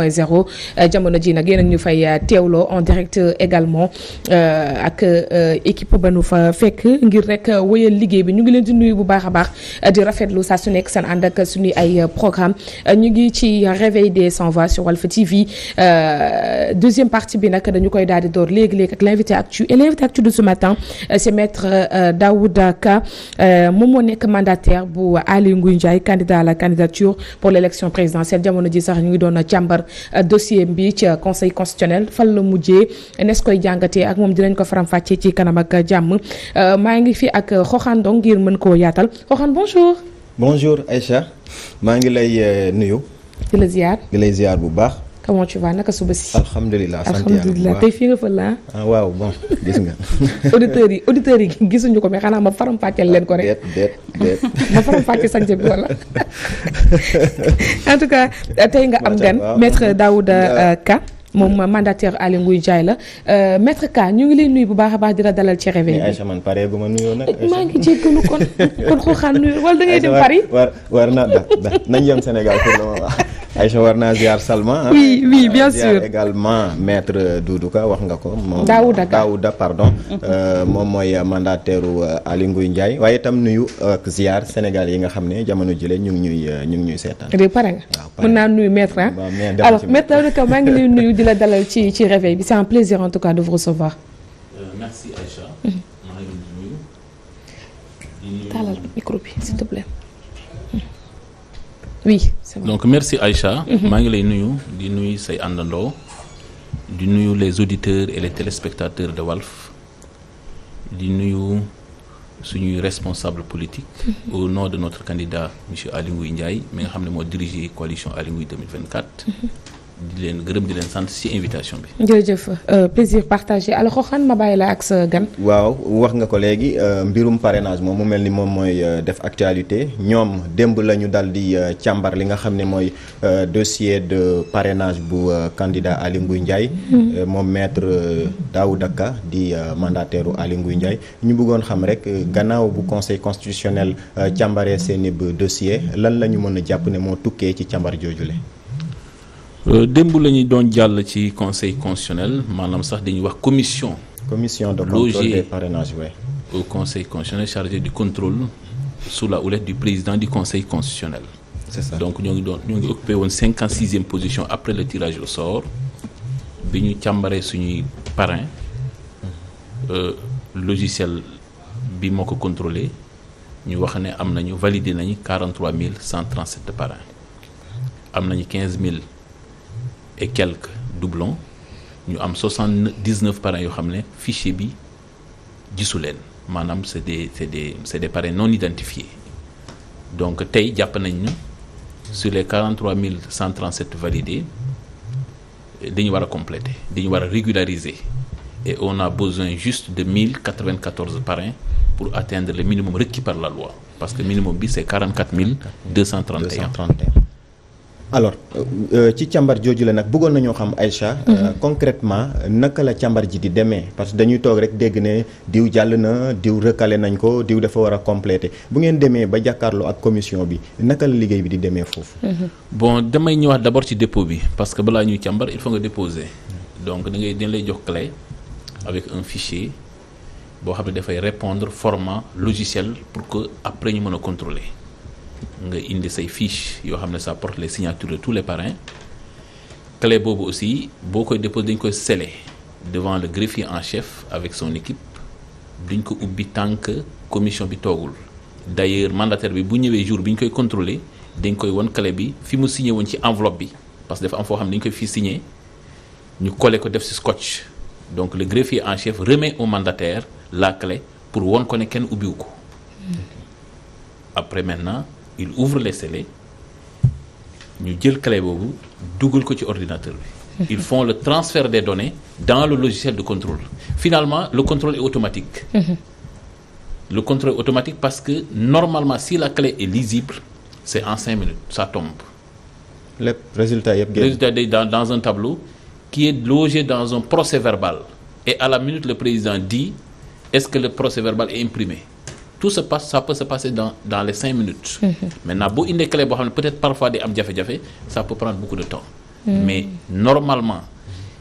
0 jamono ji nag yéen a ñu fay teewloo en direct également ak équipe ba nu fa fekk ngir rek wéyal liggéey bi ñu ngi leen di nuyu bu baax a baax di rafetlu saa su nekk seen ànd ak suñuy ay programme ñu ngi ci réveil des sans voix sur Walf TV deuxième partie bi nag dañu koy daal di door léegi-léegi ak l'invité actu et l'invité actu de ce matin c'est maître Daouda Ka moom moo nekk mandataire bu Aly Ngouille Ndiaye candidat à la candidature pour l'élection présidentielle jamono ji sax ñu ngi doon càmbar dossier bi ci conseil constitutionnel fan la mujjee nes koy jàngatee ak moom dinañ ko faram-fàccee ci kanam ak jàmm maa ngi fi ak Xoxaan donc ngir mën koo yaatal Xoxaan bonjour. Bonjour Aïcha maa ngi lay nuyu. di la ziar bu baax. comment tu vas naka suba si. alhamdulilah sant yàlla alhamdulilah tey fii nga fa la waaw bon gis nga. auditeurs yi gisuñu ko mais xanaa ma faram-fàcceel leen ko rek. déet ma faram-fàcce sànce bi wala. en tout cas tey nga am gan maître Daouda Ka moom mandataire Aly Ngouille Ndiaye la maître Ka ñu ngi lay nuyu bu baax a baax di la dalal ci réveil bi. Aïcha man pare bu ma nuyoo nag. maa ngi jéggalu kon Xoxaan nuyu wala da ngay dem Paris. war na nañ yem Sénégal pour le moment. Aïcha war naa ziar Salma. oui bien sûr ziar également maître Doudou Ka wax nga ko. moom Daouda pardon. moom mooy mandataire Aly Ngouille Ndiaye waaye itam nuyu ak ziar Sénégal yi nga xam ne jamono jële ñu ngi ñuy seetaan. léegi pare nga. mën naa nuyu maître ah. alors maître Daouda Ka maa ngi lay nuyu di la dalal ci réveil bi c'est un plaisir en tout cas de vous recevoir. merci Aïcha. maa ngi nuyu. taalal micro bi s'il te plaît. oui c'est bon. donc merci Aïcha. maa ngi lay nuyu di nuyu say àndandoo di nuyu les auditeurs et les téléspectateurs de Walf di nuyu suñuy responsable politique au nom de notre candidat monsieur Aly Ngouille Ndiaye mi nga xam ne moo dirigé coalition Aly Ngouille 2024 di leen gërëm di leen sant ci invitation bi. jërëjëf plaisir partagé alors Xoxaan ma bàyyi la ak sa gan. waaw wax nga ko léegi mbirum parrainage moom mu mel ni moom mooy def actualité ñoom démb la ñu dal di càmbar li nga xam ne mooy dossier de parrainage bu candidat Aly Ngouille Ndiaye. moom maître Daouda Ka di mandataire Aly Ngouille Ndiaye ñu bëggoon xam rek gannaaw bu conseil constitutionnel càmbaree seeni dossier lan la ñu mën a jàpp ne moo tukkee ci càmbar joojule. démb la ñu doon jàll ci conseil constitutionnel maanaam sax dañuy wax commission de contrôle des parrainages au conseil constitutionnel chargé du contrôle sous la houlette du président du conseil constitutionnel. C'est ça. Donc ñoo ngi occupé woon 56e position après le tirage au sort bi ñu càmbaree suñuy parrain logiciel bi moo ko contrôlé ñu wax ne am nañu validé nañu 43 137 parrains am nañu 15 000 et quelques doublons ñu am 79 parrains yoo xam ne fichier bi gisu leen maanaam c'est des parrains non identifiés donc tey jàpp nañ ne sur les 43 137 validés dañu war a compléter dañu war a régulariser et on a besoin juste de 1094 parrains pour atteindre le minimum requis par la loi parce que minimum bi c'est 44 231. alors ci càmbar jooju la nag bëggoon nañoo xam Aïcha concrètement naka la càmbar ji di demee parce que dañuy toog rek dégg ne diw jàll na diw recalé nañ ko diw dafa war a compléter bu ngeen demee ba jàkkaarloo ak commission bi naka la liggéey bi di demee foofu. bon damay ñëwaat d'abord ci dépôt bi parce que balaa ñuy càmbar il faut nga déposer donc dañ lay jox clé avec un fichier boo xam ne dafay répondre format logiciel pour que après ñu mën a contrôler. nga indi say fiche yoo xam ne ça porte les signatures de tous les parrains clé boobu aussi boo koy déposé dañ koy sceller devant le greffier en chef avec son équipe duñ ko ubbi tant que commission bi toogul d'ailleurs mandataire bi bu ñëwee jour bi ñu koy contrôler dañ koy won clé bi fi mu signé woon ci enveloppe bi parce que dafa am foo xam ne dañ koy fi signé ñu coller ko def ci scotch donc le greffier en chef remet au mandataire la clé pour won ko ne kenn ubbiwu ko après maintenant il ouvre les scellés ñu jël clé boobu dugal ko ci ordinateur bi. ils font le transfert des données dans le logiciel de contrôle finalement le contrôle est automatique. Le contrôle est automatique parce que normalement si la clé est lisible c'est en 5 minutes ça tombe. Le résultat yëpp génn. Résultat day dans un tableau qui est logé dans un procès-verbal et à la minute le président dit est-ce que le procès-verbal est imprimé. Tout ça peut se passer dans les 5 minutes. Maintenant boo indee clé boo xam ne peut-être parfois day am jafe-jafe ça peut prendre beaucoup de temps mais normalement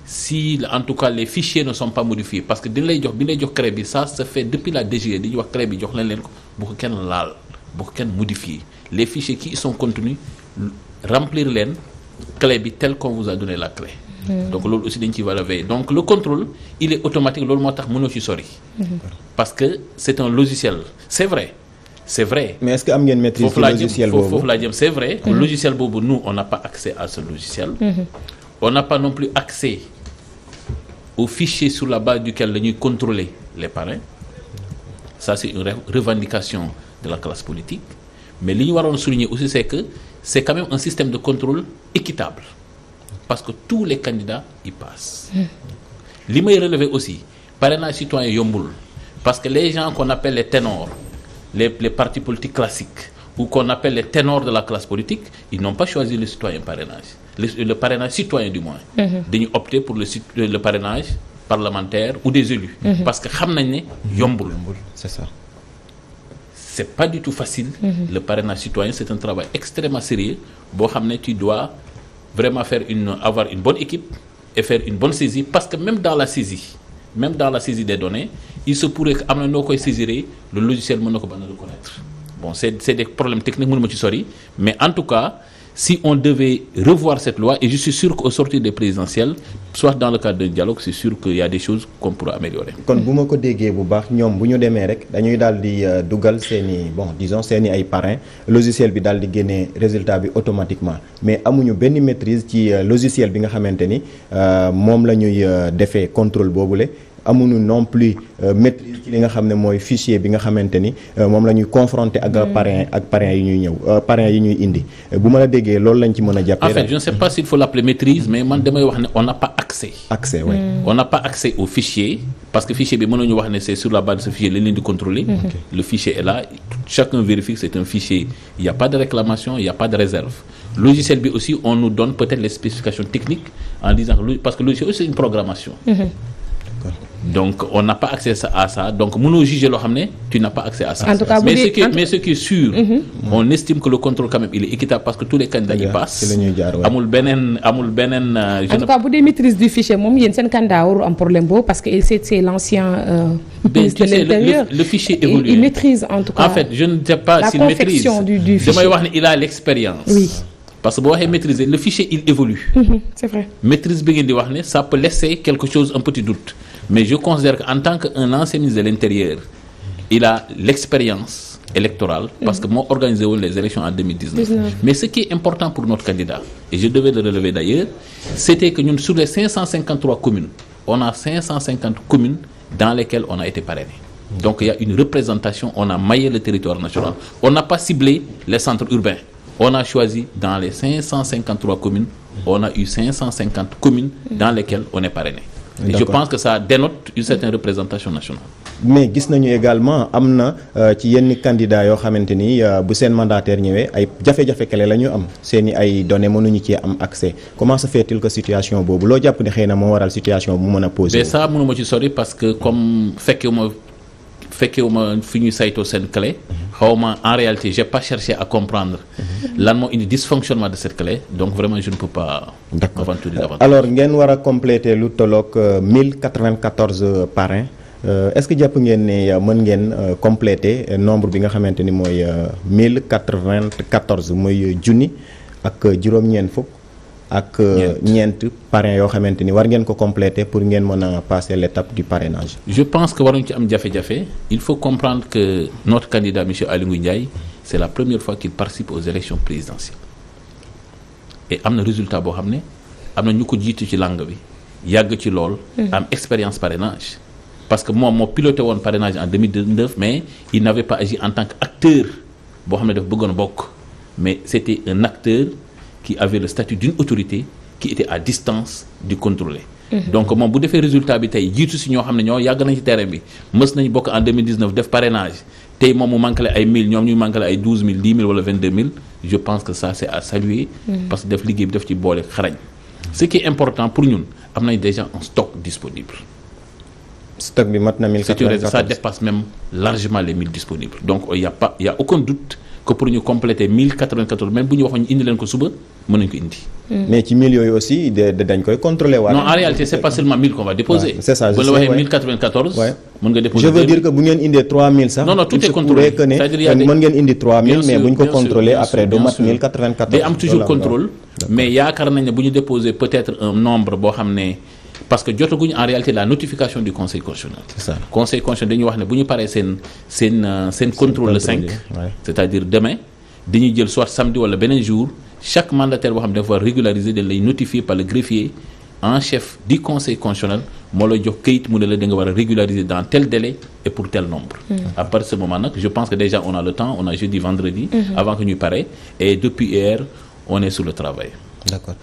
si en tout cas les fichiers ne sont pas modifiés parce que bi lay jox CREI bi ça se fait depuis la DGE di ñu wax CREI bi jox leen ko bu ko kenn laal bu ko kenn modifier les fichiers qui y sont contenus remplir leen clé bi tel qu'on vous a donné la clé. Donc loolu aussi dañ ci war a veiller donc le contrôle il est automatique loolu moo tax mënoo ci sori. parce que c'est un logiciel c'est vrai. mais est-ce que am ngeen maîtrise ci logiciel boobu foofu laa jëm c'est vrai. logiciel boobu nous on n'a pas accès à ce logiciel. On n'a pas non plus accès aux fichiers sur la base duquel la ñuy contrôler les parrains ça c'est une revendication de la classe politique mais li ñu waroon souligner aussi c'est que c'est quand même un système de contrôle équitable parce que tous les candidats y passent. Li may relever aussi parrainage citoyen yombul parce que les gens qu'on appelle les ténors les partis politiques classiques ou qu'on appelle les ténors de la classe politique ils n'ont pas choisi le citoyen parrainage le parrainage citoyen du moins dañu opter pour le parrainage parlementaire ou des élus parce que xam nañ ne yombul c'est ça c'est pas du tout facile le parrainage citoyen c'est un travail extrêmement sérieux boo xam ne tu dois vraiment avoir une bonne équipe et faire une bonne saisie parce que même dans la saisie des données il se pourrait que am na noo koy saisir le logiciel mën na ko bañ a reconnaître bon c'est des problèmes techniques mënu ma ci sori mais en tout cas si on devait revoir cette loi et je suis sûr qu'au sortir des présidentielles soit dans le cadre d'un dialogue c'est sûr qu'il y a des choses qu'on pourra améliorer. kon bu ma ko déggee bu baax ñoom bu ñu demee rek dañuy daal di dugal seeni ay parrains logiciel bi daal di génnee résultat bi automatiquement mais amuñu benn maîtrise ci logiciel bi nga xamante ni moom la ñuy defee contrôle boobule. amuñu non plus maîtrise ci li nga xam ne mooy fichier bi nga xamante ni moom la ñuy confronter ak parrain yi ñuy ñëw parrain yi ñuy indi bu ma la déggee loolu lañ ci mën a jàppee. En fait je ne sais pas s'il faut l'appeler maîtrise mais man damay wax ne on n'a pas accès. Oui. On n'a pas accès au fichier parce que fichier bi mënuñu wax ne c'est sur la base de ce fichier lañ leen di contrôler. Le fichier est là chacun vérifie que c'est un fichier il y a pas de réclamation il y a pas de réserve. Logiciel bi aussi on nous donne peut-être les spécifications techniques en disant parce que logiciel aussi c'est une programmation. Donc on n'a pas accès à ça donc mënoo juger loo xam ne tu n'as pas accès à ça. En tout cas, mais ce qui est sûr. On estime que le contrôle quand même il est équitable parce que tous les candidats y passent. amul beneen. En tout cas bu dee maîtrise du fichier moom yéen seen candidat warul am problème boobu parce que c'est l'ancien ministre de l'Intérieur. Le fichier évolue. Il maîtrise en tout cas. En fait je ne sais pas s'il maîtrise la confection du fichier. damay wax ne il a l'expérience. Oui. Parce que boo waxee maîtriser le fichier il évolue. C'est vrai. Maîtrise bi ngeen di wax ne ça peut laisser quelque chose un petit doute mais je considère qu'en tant qu'un ancien ministre de l'Intérieur il a l'expérience électorale parce que moo organisé woon les élections en 2019. Mais ce qui est important pour notre candidat et je devais le relever d'ailleurs c'était que ñun sur les 553 communes on a 550 communes dans lesquelles on a été parrainé. Donc il y a une représentation on a maillé le territoire national on n'a pas ciblé les centres urbains. On a choisi dans les 553 communes, on a eu 550 communes dans lesquelles on est parrainé. Et je pense que ça dénote une certaine représentation nationale. Mais gis nañu également am na ci yenn candidats yoo xamante ni bu seen mandataire ñëwee ay jafe-jafe kale la ñu am seeni ay données mënuñu ci am accès comment se fait-il que situation boobu loo jàpp ne xëy na moo waral situation bu mën a poser. Mais ça mënuma ci sori parce que comme fekkewuma fi ñuy saytoo seen clé xawma en réalité j'ai pas cherché à comprendre lan moo indi dysfonctionnement de cette clé donc vraiment je ne peux pas m'aventurer davantage. Alors ngeen war a compléter lu tolloog 1094 parrains est-ce que jàpp ngeen ne mën ngeen compléter nombre bi nga xamante ni mooy 1094 muy junni ak juróom-ñeent fukk ak ñeent parrains yoo xamante ni war ngeen ko compléter pour ngeen mën a passer l'étape du parrainage. Je pense que waruñu ci am jafe-jafe il faut comprendre que notre candidat monsieur Aly Ngouille Ndiaye c'est la première fois qu'il participe aux élections présidentielles et am na résultat boo xam ne am na ñu ko jiitu ci langue bi yàgg ci lool. am expérience parrainage parce que moom moo piloté woon parrainage en 2019 mais il n'avait pas agi en tant qu'acteur boo xam ne dafa bëggoon bokk mais c'était un acteur qui avait le statut d'une autorité qui était à distance du contrôler. Donc moom bu defee résultat bi tey jiitu si ñoo xam ne ñoo yàgg nañ ci terrain bi mës nañ bokk en 2019 def parrainage tey moom mu manqué ay 1000 ñoom ñu manqué ay 12000 10000 wala 22000 je pense que ça c'est à saluer. Parce que def liggéey bi def ci boole xarañ. Ce qui est important pour ñun am nañ déjà un stock disponible. Stock bi mat na 1094 ça dépasse même largement les 1000 disponibles donc il y a aucun doute que pour ñu compléter 1094 même bu ñu waxoon ñu indi leen ko suba mën nañu ko indi. mais ci 1000 yooyu aussi dañ koy contrôler waat. non en réalité c'est pas seulement 1000 qu'on va déposer. c'est ça bu la waxee 1094. mën nga déposer. je veux dire que bu ngeen indee 3000 sax. non tout est contrôlé c'est-à-dire mën ngeen indi 3000 mais bu ñu ko contrôler après du mat 1094. day am toujours contrôle. mais yaakaar nañ ne bu ñu déposer peut-être un nombre boo xam ne. parce que jotaguñu en réalité la notification du conseil constitutionnel. C'est ça. Conseil constitutionnel dañuy wax ne bu ñu paree seen contrôle le 5. c'est-à-dire demain dañuy jël soit samedi wala beneen jour chaque mandataire boo xam ne dafa régulariser dañ lay notifier par le greffier en chef du conseil constitutionnel moo lay jox këyit mu ne la da nga war a régulariser dans tel délai et pour tel nombre. À partir de ce moment nag je pense que déjà on a le temps on a jeudi vendredi. avant que ñuy pare et depuis hier on est sur le travail. d'accord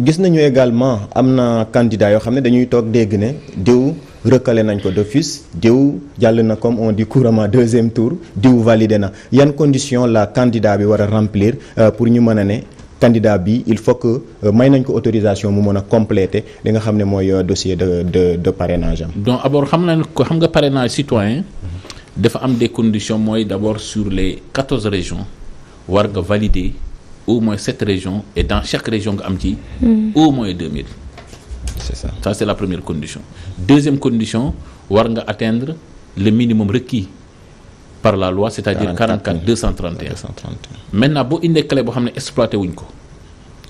gis nañu également am na candidat yoo xam ne dañuy toog dégg ne diw recalé nañ ko d'office diw jàll na comme on dit couramment deuxième tour diw validé na yan condition la candidat bi war a remplir pour ñu mën a ne candidat bi il faut que may nañ ko autorisation mu mën a compléter li nga xam ne mooy dossier de parrainage am. donc d'abord xam nga parrainage citoyen dafa am des conditions mooy d'abord sur les 14 régions war nga valider. au moins 7 régions et dans chaque région nga am ci au moins 2000. C'est ça. Ça c'est la première condition. Deuxième condition war nga atteindre le minimum requis par la loi c'est-à-dire 44 231. Maintenant boo indee clé boo xam ne exploité wuñ ko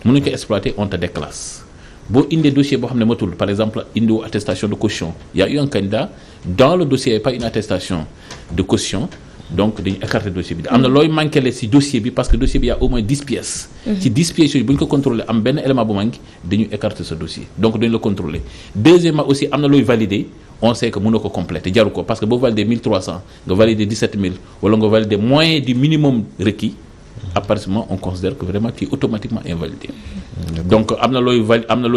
mënuñ ko exploiter on te déclasse boo indee dossier boo xam ne matul par exemple indiwoo attestation de caution il y a eu un candidat dans le dossier il n'y a pas une attestation de caution. donc dañu écarter dossier bi am na looy manqué le ci dossier bi parce que dossier bi y a au moins 10 pièces. ci 10 pièces yooyu bu ñu ko contrôler am benn élément bu manqué dañu écarter ce dossier donc dañu la contrôler deuxièmement aussi am na looy valider on sait que mënoo ko compléter jaru ko parce que boo valider 1300 nga valider 17000 wala nga valider moins du minimum requis à partir de ce moment on considère que vraiment tu es automatiquement invalidé. donc am na looy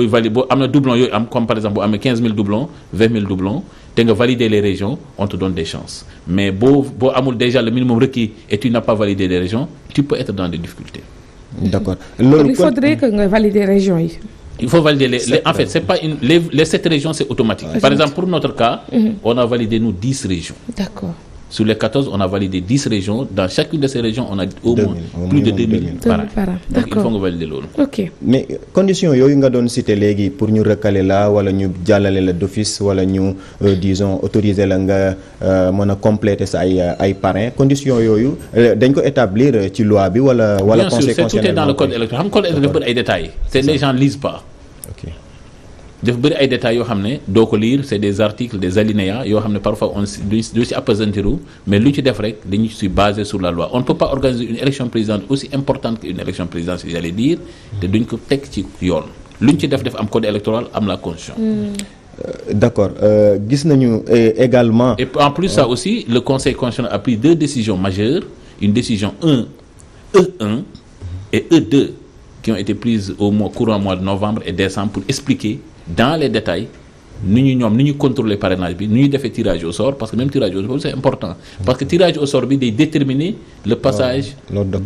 valider boo am na doublon yooyu am comme par exemple boo amee 15000 doublons 20000 doublons. te nga valider les régions on te donne des chances mais boo amul déjà le minimum requis et tu n'as pas validé les régions tu peux être dans des difficultés. D'accord. Il faudrait que nga valider régions yi. Il faut valider les en fait c'est pas les 7 régions c'est automatique. Par exemple pour notre cas. On a validé nous 10 régions. D'accord. Sur les 14 on a validé 10 régions dans chacune de ces régions on a au moins plus de 2000 parrains. Donc il faut nga valider loolu. Ok. Mais conditions yooyu nga doon citer léegi pour ñu recaler la wala ñu jàllale la d'office wala ñu disons autoriser la nga mën a compléter sa ay parrains conditions yooyu dañ ko établir ci loi bi wala conseil constitutionnel. Bien sûr tout est dans le code électoral xam code électoral dafa bëri ay détails. c'est les gens lisent pas. Ok. dafa bëri ay détails yoo xam ne doo ko lire c'est des articles des alinéas yoo xam ne parfois on du si appesantiru mais lu ñu ci def rek dañu suis basé sur la loi on ne peut pas organiser une élection présidentielle aussi importante qu'une élection présidentielle j'allais dire te duñ ko teg ci yoon lu ñu ci def am code électoral am la constitution. D'accord gis nañu également. Et en plus ça aussi le conseil constitutionnel a pris 2 décisions majeures une décision E1 et E2 qui ont été prises au courant mois de novembre et décembre pour expliquer dans les détails ni ñu contrôler parrainage bi ni ñu defee tirage au sort parce que même tirage au sort c'est important parce que tirage au sort bi day déterminer le passage l'ordre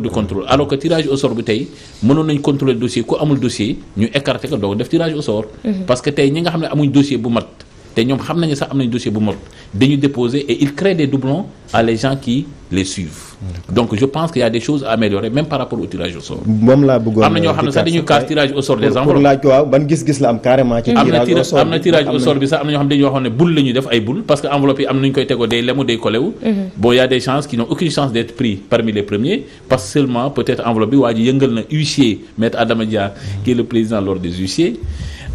de contrôle alors que tirage au sort bi tey mënoon nañu contrôler dossier ku amul dossier ñu écarter ko doo def tirage au sort parce que tey ñi nga xam ne amuñ dossier bu mat te ñoom xam nañu sax am nañu dossier bu mat dañu déposer et il crée des doublons à les gens qui les suivent donc je pense qu'il y a des choses à améliorer même par rapport au tirage au sort. moom laa bëggoon am na ñoo xam ne sax dañuy casse tirage au sort des enveloppes. pour laaj ko waaw ban gis-gis la am carrément. ci tirage au sort am na tirage au sort bi sax am na ñoo xam ne dañuy waxoon ne boule la ñuy def ay boule parce que enveloppe yi am na ñu koy tegoo day lemu day collé wu. bon y a des chances qui n'ont aucune chance d'être pris parmi les premiers parce que seulement peut-être enveloppe bi waa ji yëngal na huissier maître Adama Dia qui est le président l'ordre des huissiers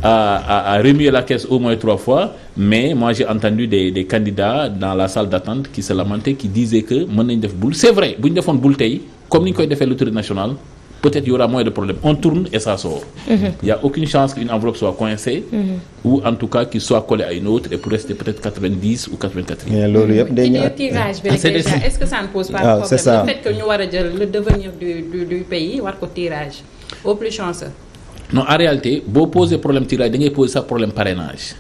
a remué la caisse au moins 3 fois mais moi j'ai entendu des candidats dans la salle d'attente qui se lamentaient qui disaient que mën nañ def boule c'est vrai bu ñu defoon boule tey comme ni ñu koy defee l'autorité nationale peut-être y aura moins de problèmes on tourne et ça sort il y a aucune chance qu'une enveloppe soit coincée ou en tout cas qu'il soit collé à une autre et pour rester peut-être 90 ou 94. mais loolu yëpp day ñëwaat tirage bi est-ce que ça ne pose pas de problème le fait que ñu war a jël le devenir du pays war ko tirage au plus chanceux. Non, en réalité, boo poser problème tirage da ngay poser ça problème parrainage.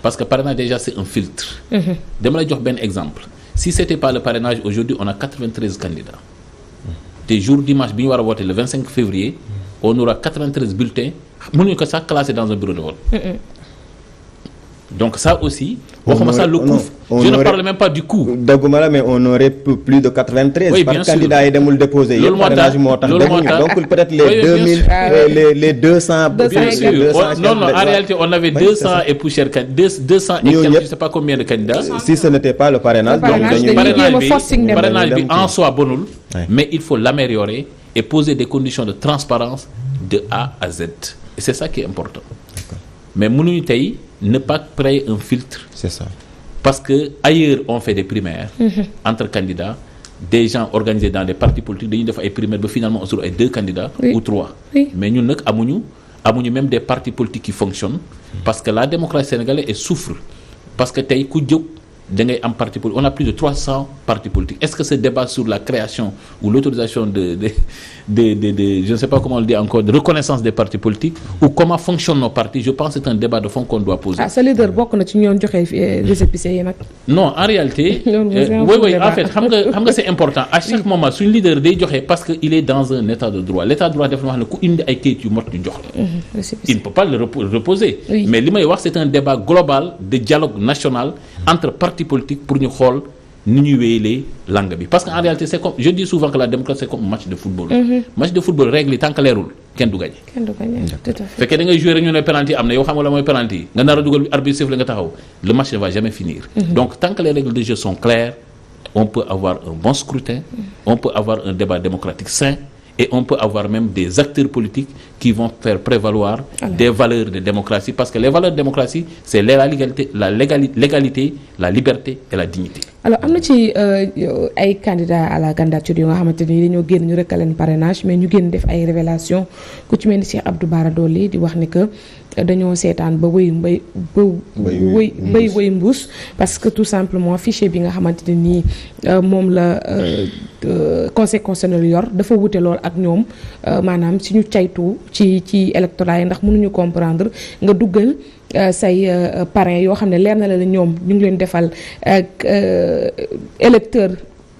Parce que parrainage déjà c'est un filtre. Dama lay jox benn exemple. Si c'était pas le parrainage aujourd'hui on a 93 candidats. te jour dimanche bi ñu war a voter le 25 février. on aura 93 bulletins mënuñu ko sax classer dans un bureau de vote. donc ça aussi waxuma ça le coût je ne parle même pas du coût dëgguma la mais on aurait plus de 93 oui, par bien candidat yi demul déposer yëpp parrainage moo tax donc peut-être les 2000 les 200 bien sûr non en réalité on avait 200 et poussière 200 et quelques je sais pas combien de candidats si ce n'était pas le parrainage parrainage bi en soi bonul mais il faut l'améliorer et poser des conditions de transparence de A à Z et c'est ça qui est important mais mënuñu tey ne pas créer un filtre. C'est ça. Parce que ailleurs on fait des primaires entre candidats, des gens organisés dans des partis politiques dañuy def ay primaires ba finalement on se retrouve ay 2 candidats ou 3. Mais ñun nag amuñu même des partis politiques qui fonctionnent parce que la démocratie sénégalaise elle souffre parce que tey ku jóg da ngay am parti politique on a plus de 300 partis politiques est-ce que ce débat sur la création ou l'autorisation de je ne sais pas comment on le dit encore de reconnaissance des partis politiques ou comment fonctionnent nos partis je pense que c'est un débat de fond qu'on doit poser. sa leader bokk na ci ñoon joxe récépissé yi nag. non en réalité. oui en fait xam nga c'est important à chaque moment suñu leader day joxe parce que il est dans un état de droit l'état de droit def na wax ne ku indi ay kayit yu mot ñu jox la. il ne peut pas le reposer. mais li may wax c'est un débat global de dialogue national entre partis politique pour ñu xool ni ñuy wéyalee langue bi parce que en réalité c'est comme je dis souvent que la démocratie c'est comme match de football. Match de football règle yi tant que leerul kenn du gagné. Tout à fait. fekkee da ngay jouer rek ñu ne penalty am na yow xam nga la mooy penalty nga nar a dugal arbitre siffle nga taxaw le match ne va jamais finir. Donc tant que les règles de jeu sont claires on peut avoir un bon scrutin on peut avoir un débat démocratique sain et on peut avoir même des acteurs politiques qui vont faire prévaloir des valeurs de démocratie parce que les valeurs de démocratie c'est la légalité, la liberté et la dignité. Alors am na ci ay candidats à la candidature yu nga xamante ni dañoo génn ñu rek leen parrainage mais ñu génn def ay révélations ku ci mel ni Cheikh Abdou Bara Dolly di wax ni que dañoo seetaan ba wëy mbuus parce que tout simplement fichier bi nga xamante ne nii moom la conseil constitutionnel yor dafa wute lool ak ñoom maanaam suñu caytu ci électorat yi ndax mënuñu comprendre nga duggal say parrain yoo xam ne leer na la ñoom ñu ngi leen defal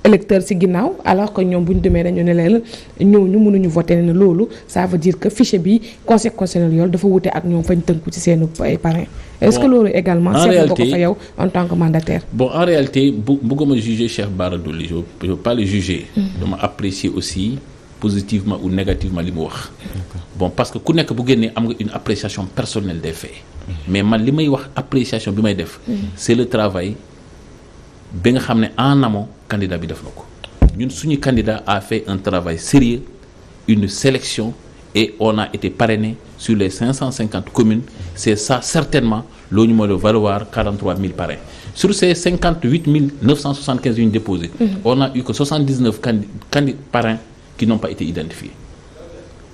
électeur ci ginnaaw alors que ñoom bu ñu demee dañu ne leen ñooñu mënuñu voter ne loolu ça veut dire que fichier bi conseil constitutionnel yool dafa wute ak ñoom fañ tënku ci seen ay parrain est-ce que loolu également seetlu nga ko fa yow en tant que mandataire. Bon en réalité bëgguma juger Cheikh Bara Dolly je veux pas le juger dama apprécier aussi positivement ou négativement li mu wax bon parce que ku nekk bu génnee am nga une appréciation personnelle des faits mais man li may wax appréciation bi may def c'est le travail bi nga xam ne en amont candidat bi def na ko ñun suñu candidat a fait un travail sérieux une sélection et on a été parrainé sur les 550 communes c'est ça certainement loo ñu mën a valoir 43 000 parrains sur ces 58 975 yu ñu déposé on a eu que 79 parrains qui n'ont pas été identifiés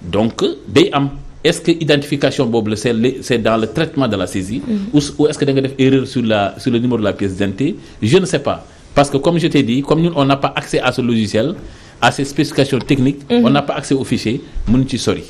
donc day am est-ce que identification boobu la c'est dans le traitement de la saisie ou est-ce que da nga def erreur sur le numéro de la pièce d'identité je ne sais pas parce que comme je t'ai dit comme ñun on n'a pas accès à ce logiciel à ces spécifications techniques on n'a pas accès au fichier mënuñ ci sori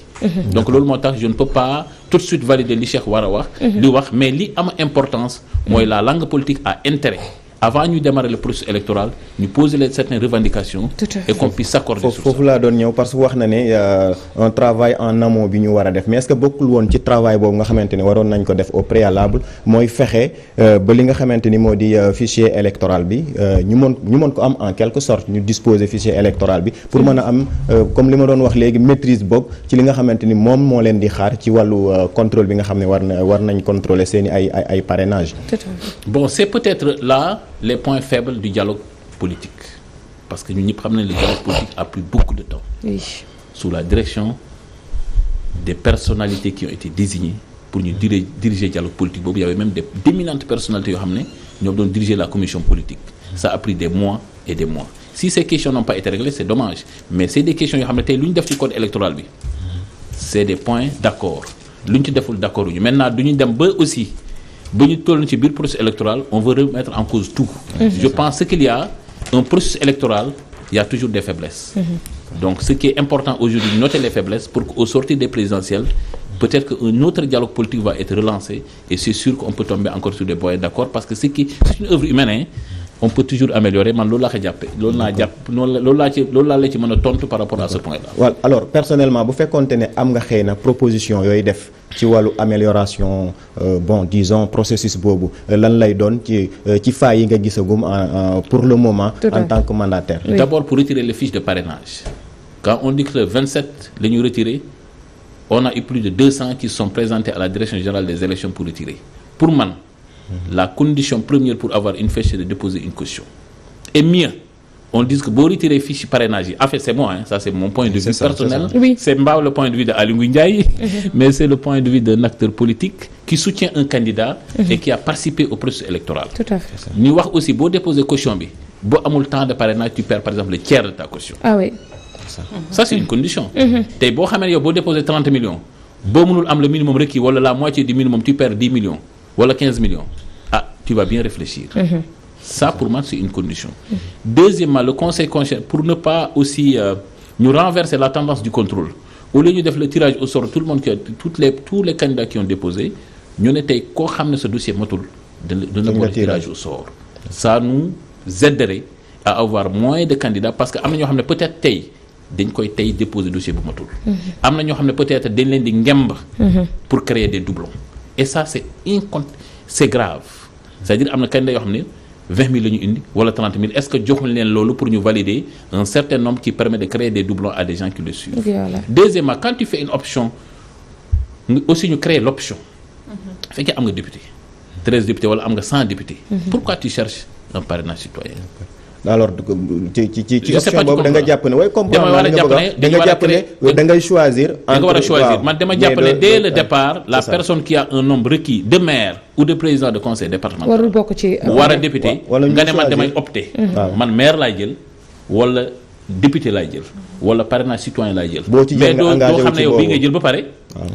donc loolu moo tax je ne peux pas tout de suite valider li Cheikh war a wax li wax mais li am importance mooy la langue politique a intérêt avant ñu démarrer le processus électoral ñu poser certaines revendications et qu'on puisse s'accorder sur ça. foofu laa doon ñëw parce que wax na ne un travail en amont bi ñu war a def mais est-ce que bokkul woon ci travail boobu nga xamante ni waroon nañ ko def au préalable mooy fexe ba li nga xamante ni moo di fichier électoral bi ñu mën ko am en quelque sorte ñu disposer fichier électoral bi pour mën a am comme li ma doon wax léegi maîtrise boobu ci li nga xamante ni moom moo leen di xaar ci wàllu contrôle bi nga xam ne war nañ contrôler seeni ay parrainage. Bon c'est peut-être là les points faibles du dialogue politique parce que ñun ñëpp xam nañ le dialogue politique a pris beaucoup de temps sous la direction des personnalités qui ont été désignées pour ñu diriger dialogue politique boobu y avait même des d'éminentes personnalités yoo xam ne ñoo doon diriger la commission politique ça a pris des mois et des mois si ces questions n'ont pas été réglées c'est dommage mais c'est des questions yoo xam ne tey lu ñu def ci code électoral bi c'est des points d'accord lu ñu ci deful d'accord ñu maintenant du ñu dem ba aussi bu ñu toll ci biir processus électoral on veut remettre en cause tout je pense qu'il y a un processus électoral il y a toujours des faiblesses donc ce qui est important aujourd'hui noter les faiblesses pour qu'au sortir des présidentielles peut-être qu'un autre dialogue politique va être relancé et c'est sûr qu'on peut tomber encore sur des points d'accord parce que c'est une œuvre humaine on peut toujours améliorer man loolu laa ko jàppee loolu laa jàpp loolu laa la ci mën a tontu par rapport à ce point là. voilà alors personnellement bu fekkoonte ne am nga xëy na proposition yooyu def ci wàllu amélioration disons processus boobu lan lay doon ci failles yi nga gisagum pour le moment en tant que mandataire. Oui. D'abord pour retirer les fiches de parrainage quand on dit que le 27 la ñu retiré on a eu plus de 200 qui sont présentés à la direction générale des élections pour retirer pour man. La condition première pour avoir une fiche c'est de déposer une caution et mieux on dit que boo retirer fiche parrainage yi en fait c'est moi ça c'est mon point de vue personnel c'est pas le point de vue de Aly Ngouille Ndiaye mais c'est le point de vue d'un acteur politique qui soutient un candidat et qui a participé au processus électoral. Tout à fait. ñu wax aussi boo déposer caution bi boo amul temps de parrainage tu perds par exemple le tiers de ta caution. Ah oui. Ça c'est une condition. tey boo xamee ne yow boo déposer 30 millions boo mënul am le minimum requis wala la moitié du minimum tu perds 10 millions. wala 15 millions tu vas bien réfléchir. Ça pour moi c'est une condition. Deuxièmement le conseil constitutionnel pour ne pas aussi ñu renverser la tendance du contrôle au lieu ñu def le tirage au sort tout le monde tous les candidats qui ont déposé ñu ne tey koo xam ne sa dossier matul dina ko tirage au sort. Ça nous aiderait à avoir moins de candidats parce que am na ñoo xam ne peut-être tey dañ koy tey déposer dossier bu matul. am na ñoo xam ne peut-être dañ leen di ngemb pour créer des doublons. Et ça c'est grave c'est-à-dire am na candidat yoo xam ne 20 000 la ñu indi wala 30 000 est-ce que joxuñ leen loolu pour ñu valider un certain nombre qui permet de créer des doublons à des gens qui le suivent. Voilà. Deuxièmement quand tu fais une option aussi ñu créer l'option fekkee am nga député 13 députés wala am nga 100 députés. Pourquoi tu cherches un parrainage citoyen? Alors ci option boobu da nga jàpp ne way comprendre da nga jàpp ne da ngay choisir. da nga war a choisir man dama jàpp ne dès le départ la personne qui a un nombre requis de maire ou de président de conseil départemental. warul bokk ci war a député nga ne man damay opter. man maire laay jël wala député laay jël wala parrainage citoyen laay jël. mais doo xam ne yow bii ngay jël ba pare.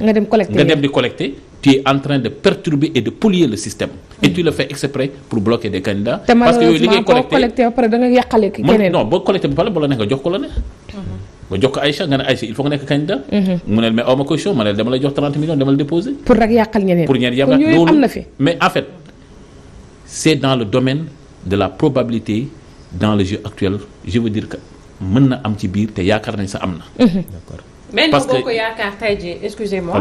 nga dem collecter nga dem di collecter. Tu es en train de perturber et de polluer le système. Et tu le fais exprès pour bloquer des candidats. Parce que li ngay collecter ba pare da nga yàqale keneen. non boo collecter ba pare bu la nekk nga jox ko la ne. nga jox ko Aïcha nga ne Aïcha il faut nga nekk candidat. mu ne mais aw ma caution ma ne dama lay jox 30 millions dama la déposer. pour rek yàqal ñeneen. pour ñeneen kon yooyu am na fi. mais en fait c'est dans le domaine de la probabilité dans le jeu actuel je veux dire que mën na am ci biir te yaakaar nañ sa am na. D'accord. Parce que boo ko yaakaar tey jii excusez-moi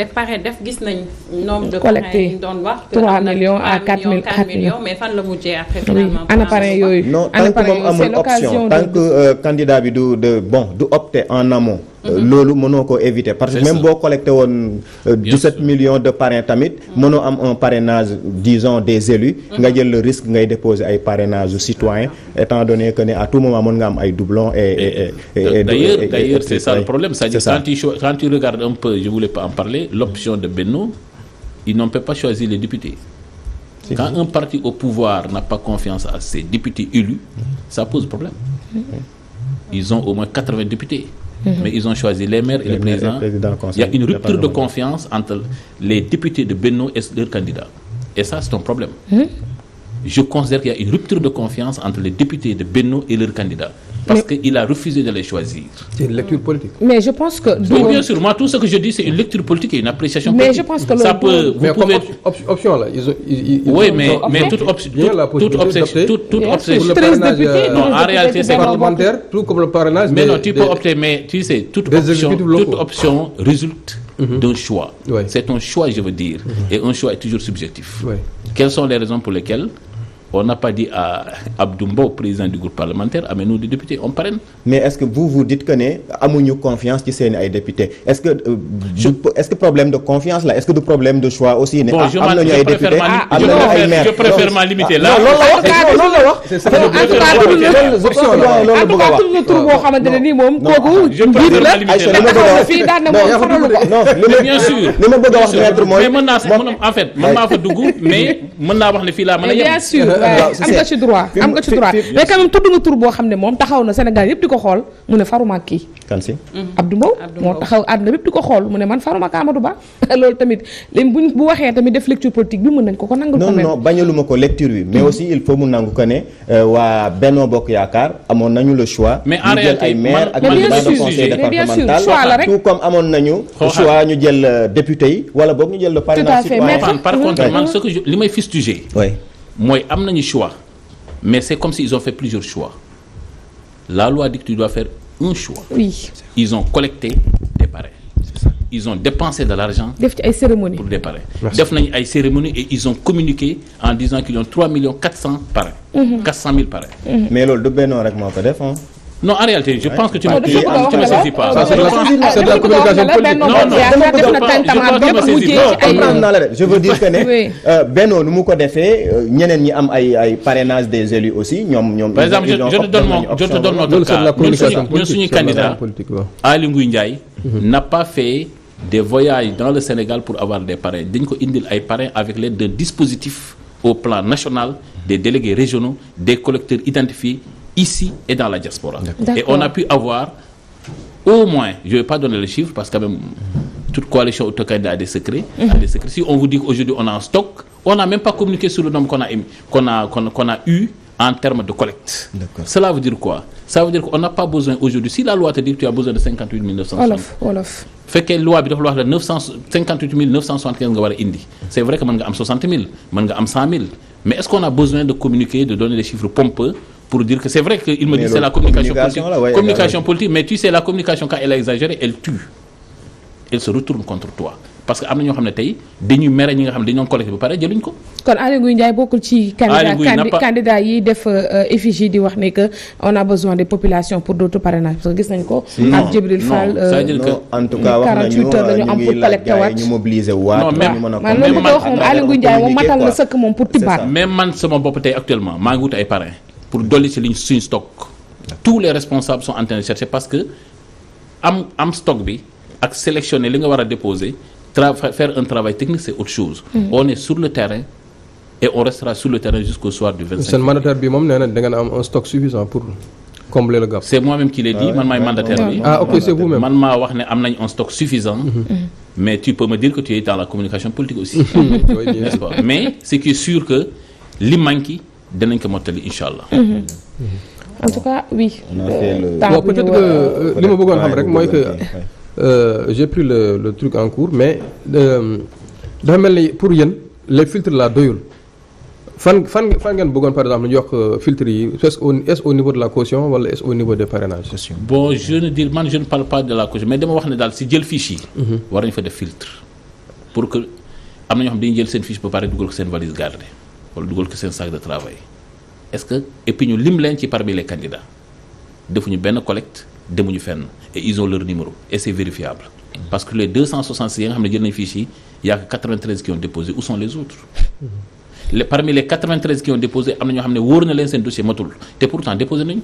et pare def gis nañ nombre de parrains yi ñu doon wax 3 millions à 4 millions mais fan la mujjee après finalement ana parrain yooyu non tant que moom amul option tant que candidat bi du opter en amont loolu mënoo ko éviter parce que même boo collecté woon 17 millions de parrains tamit mënoo am un parrainage disons des élus nga jël le risque ngay déposer ay parrainage citoyens étant donné que ne à tout moment mën nga am ay doublons et d'ailleurs c'est ça le problème c'est-à-dire quand tu regardes un peu je voulais pas en parler l'option de Benno ils n'ont pas choisi les députés. Quand un parti au pouvoir n'a pas confiance à ses députés élus ça pose problème. Ils ont au moins 80 députés. Mais ils ont choisi les maires et le président. Il y a une rupture de confiance entre les députés de Benno et leurs candidats. Et ça, c'est un problème. Je considère qu'il y a une rupture de confiance entre les députés de Benno et leurs candidats. Parce qu'il a refusé de les choisir. C'est une lecture politique. Mais je pense que... Oui, bien sûr. Moi, tout ce que je dis, c'est une lecture politique et une appréciation politique. Mais je pense que... Ça peut... Mais comme option, là, oui, mais toute option... Toute option... Non, en réalité, c'est parlementaire, tout comme le parrainage... Mais non, tu peux opter, mais tu sais, toute option résulte d'un choix. C'est un choix, je veux dire. Et un choix est toujours subjectif. Quelles sont les raisons pour lesquelles on n'a pas dit à Abdou Mbow, président du groupe parlementaire, amène-nous des députés, on parraine. Mais est-ce que vous dites que ne amuñu confiance ci seen ay députés est-ce que problème de confiance là est-ce que du problème de choix aussi ne am nañu ay députés am nañu ay maires je préfère m'en limiter là. loolu la wax c'est ça loolu la bëgg a wax en tout cas tur boo xamante ne nii moom kooku je préfère m'en limiter là fii daan na moom faralu ko non bien sûr li ma bëgg a wax maître mooy mais mën naa en fait mën naa fa dugg mais mën naa wax ne fii laa mën a yem. Bien sûr am nga ci droit mais quand même tudd nga tur boo xam ne moom taxaw na Sénégal yëpp di ko xool mu ne faruma kii kan si Abdou Mbow moo taxaw àdduna bépp di ko xool mu ne man faruma ak Amadou Ba loolu tamit léegi bu waxee tamit def lecture politique bi mën nañ ko nangul non bañaluma ko lecture bi mais aussi il faut mu nangu ko ne waa Benno Bokk Yaakaar amoon nañu le choix mais en réalité ay maire ak président de conseil départemental tout comme amoon nañu choix ñu jël député yi wala boog ñu jël le parrainage citoyen par contre man ce que li may fustiger mooy am nañu choix mais c'est comme s'ils ont fait plusieurs choix. La loi dit que tu dois faire un choix. Oui. Ils ont collecté des parrains. Ils ont dépensé de l'argent def ci ay cérémonie pour des parrains. Def nañ ay cérémonie et ils ont communiqué en disant qu'ils ont 3 400 parrains. 400 000 parrains. mais loolu du Benno rek moo ko def ah. Non, en réalité, je pense que tu ne me saisis pas. C'est de la communication politique. Je veux dire que ne Benno nu mu ko defee ñeneen ñi am ay parrainage des élus aussi ñoom. Par exemple, je te donne notre cas. Ñun suñu candidat Aly Ngouille Ndiaye n'a pas fait des voyages dans le Sénégal pour avoir des parrains. Dañ ko indil ay parrains avec l'aide d'un dispositif au plan national, des délégués régionaux, des collecteurs identifiés ici et dans la diaspora. Et on a pu avoir au moins, je ne vais pas donner les chiffres parce que même toute coalition autocandidat a des secrets. Si on vous dit qu'aujourd'hui on a un stock, on n'a même pas communiqué sur le nombre qu'on a eu en termes de collecte. Cela veut dire quoi? Ça veut dire qu'on n'a pas besoin aujourd'hui. Si la loi te dit que tu as besoin de 58 960. Wolof. Fait que loi bi dafa wax la 58 975 nga war a indi. C'est vrai que mën nga am 60 000, mën nga am 100 000. Mais est-ce qu'on a besoin de communiquer, de donner des chiffres pompeux pour dire que c'est vrai qu'il me dit c'est la communication politique, mais tu sais, la communication, quand elle a exagéré, elle tue. Elle se retourne contre toi. Parce que am na ñoo xam ne tey dañuy mere ñi nga xam ne dañoo collecté ba pare jëluñ ko. kon Aly Ngouille Ndiaye bokkul ci candidat yi def effigie di wax ne que on a besoin des populations pour d'autres parrainages parce que gis nañ ko. ak Djibril Fall en tout cas wax nañu 48 heures dañu am pour collecter waat ñu mobiliser waat. non même man loolu bu ko wax moom Aly Ngouille Ndiaye moom matal na sëkk moom pour tibaat. même man sama bopp tey actuellement maa ngi wut ay parrains pour dolli ci liñ suñu stock. tous les responsables sont en train de chercher parce que am stock bi ak sélectionner li nga war a déposer. Faire un travail technique, c'est autre chose. On est sur le terrain et on restera sur le terrain jusqu'au soir du 25. C'est le mandataire bi moom nee na da ngeen am un stock suffisant pour combler le gap. C'est moi-même qui l'ai dit, man maay mandataire bi. Ah ok, c'est vous-même. Man maa wax ne am nañ un stock suffisant. Mais tu peux me dire que tu es dans la communication politique aussi. N'est-ce pas? Mais ce qui est sûr que li manqué danañ ko mottali inchallah. En tout cas, oui. Bon, peut-être que li ma bëggoon xam rek mooy que j'ai pris le truc en cours mais dafa mel ni pour yéen les filtres là doyul fan ngeen bëggoon par exemple ñu yokk filtres yi est-ce au niveau de la caution wala est-ce au niveau des parrainages. Bon je ne parle pas de la caution mais dama wax ne daal si jël fiche yi. war nañu fa def filtre pour que am na ñoo xam dañuy jël seen fiche ba pare dugal ko seen valise gardée wala dugal ko seen sac de travail est-ce que et puis ñu lim leen ci parmi les candidats defuñu benn collecte. demuñu fenn et ils ont leur numéro et c'est vérifiable parce que les 266 yi nga xam ne jël nañ fiche yi y a que 93 qui ont déposé où sont les autres parmi les 93 qui ont déposé am na ñoo xam ne wóor na leen seen dossier matul te pourtant déposé nañu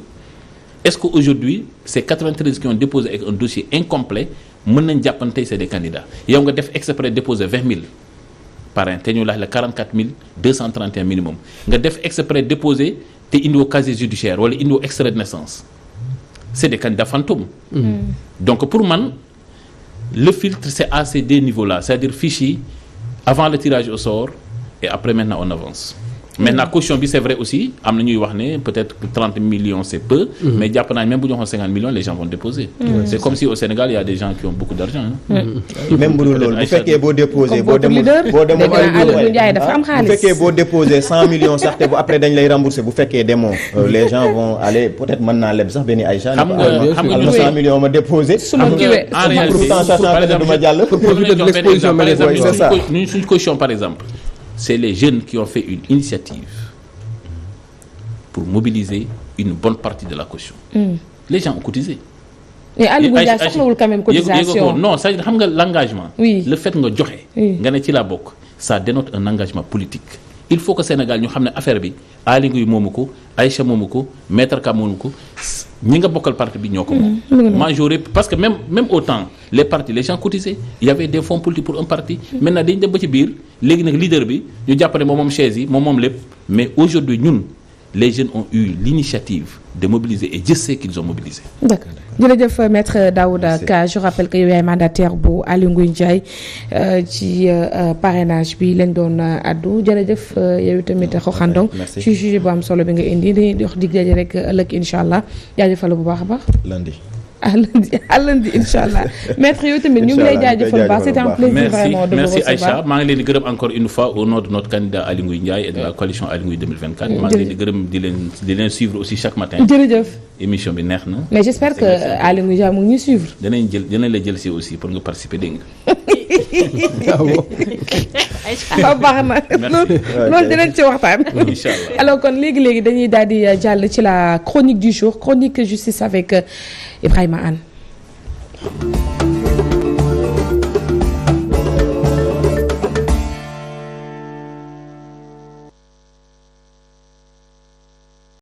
est-ce que aujourd'hui ces 93 qui ont déposé avec un dossier incomplet mën nañ jàppante c'est des candidats yow nga def exprès déposé 20 000 parrain te ñu laaj la 44 231 minimum nga def exprès déposé te indiwoo casier judiciaire wala indiwoo extrait de naissance c'est des candidats fantômes. Donc pour man le filtre c'est à ces deux niveaux-là c'est-à-dire fiche yi avant le tirage au sort et après maintenant on avance. Maintenant caution bi c'est vrai aussi am na ñuy wax ne peut-être 30 millions c'est peu. Mais jàpp naa même bu ñu waxoon 50 millions les gens vont déposer. C'est comme si au Sénégal il y a des gens qui ont beaucoup d'argent. Même bu dul loolu bu fekkee boo déposé boo demul bu fekkee boo déposé 100 millions sax te bu après dañ lay rembourser bu fekkee demoo les gens vont aller peut-être mën naa leb sax benn Aïcha. xam nga 100 millions ma déposé. en réalité pour profiter de l'exposition médiatique. Ñun suñu caution par exemple. C'est les jeunes qui ont fait une initiative pour mobiliser une bonne partie de la caution. Les gens ont cotisé. Mais Aly Ngouille Ndiaye soxlawul quand même cotisation. Non, ça xam nga l'engagement. Oui. Le fait nga joxe. nga ne ci la bokk ça dénote un engagement politique. Il faut que Sénégal ñu xam ne affaire bi Aly Ngouille moomu ko Aïcha moomu ko Maître Ka moomu ko ñi nga bokkal parti bi ñoo ko moom. Moi j'aurais parce que même autant les partis les gens cotisaient il y avait des fonds politiques pour un parti. Maintenant dañu dem ba ci biir léegi nag leader bi ñu jàpp ne moom chaise yi moom lépp mais aujourd'hui ñun les jeunes ont eu l'initiative de mobiliser et je sais qu'ils ont mobilisé. D'accord. Jërëjëf Maître Daouda Ka je rappelle que yow yaay mandataire bu Aly Ngouille Ndiaye ci parrainage bi lañ doon addu jërëjëf yow tamit xoxandong ci sujet bu am solo bi nga indi di wax dig daje rek ëllëg incha allah jaajëfal bu baax a baax. Lundi. à lundi incha allah maître yow tamit ñu ngi lay jaajëfal baax c'était un plaisir vraiment de vous recevoir. merci Aïcha maa ngi leen di gërëm encore une fois au nom de notre candidat Aly Ngouille Ndiaye et de la coalition Aly Ngouille 2024. maa ngi leen di gërëm di leen suivre aussi chaque matin. jërëjëf émission bi neex na. mais j'espère que Aly Ngouille Ndiaye mu ngi ñuy suivre. dinañ la jël si aussi pour nga participer dégg nga. waaw baax na loolu dinañ ci waxtaan. incha allah alors kon léegi dañuy daal di jàll ci la chronique du jour chronique justice avec Ibrahima Anne.